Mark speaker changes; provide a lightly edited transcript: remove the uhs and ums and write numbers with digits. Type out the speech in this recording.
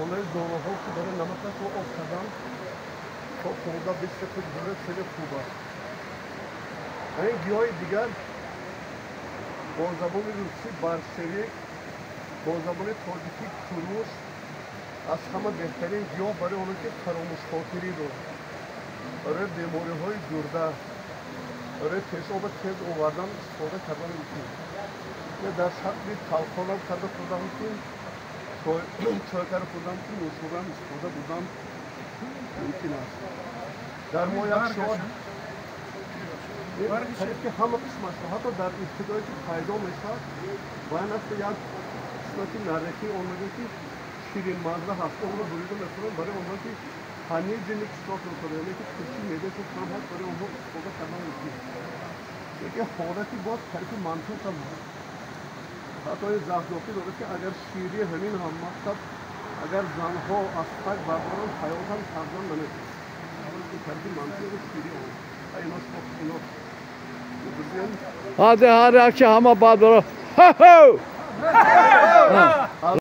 Speaker 1: Onları doğru ki böyle namazda çok ortadan çok konuda bir sıfır böyle şöyle kuba. Yani giyoy diğer bozabını Rusi Barşevik bozabını Tordiki kurmuş aslında behterin giyo böyle onu ki karamış korkiri do. Öyle demori hoy durda. Öyle tez oba tez ovardan sonra kardan için. Ve ders hak bir kalkolan karda kurdan için Çöker buradan ki Muşur'dan İspur'da buradan mümkün aslında. در مویت شد که همه قسمت حتی در ابتدایی که پیدا میشه باید است یک قسمتی نرکی اونجا که شیرین مزه هست اون رو بریده میکنن برای اونها که پنیر جنی استفاده میکنه یعنی که کشی میده تو کم هست برای اونها استفاده کردن میکنه یکی حالتی باز طرف منطق هم هست حتی این زهدوکی داره که اگر شیری همین هم مقصد اگر زنها اصفک بردارن حیات هم سرزن نمیده
Speaker 2: Hadi hadi akşam ama badro.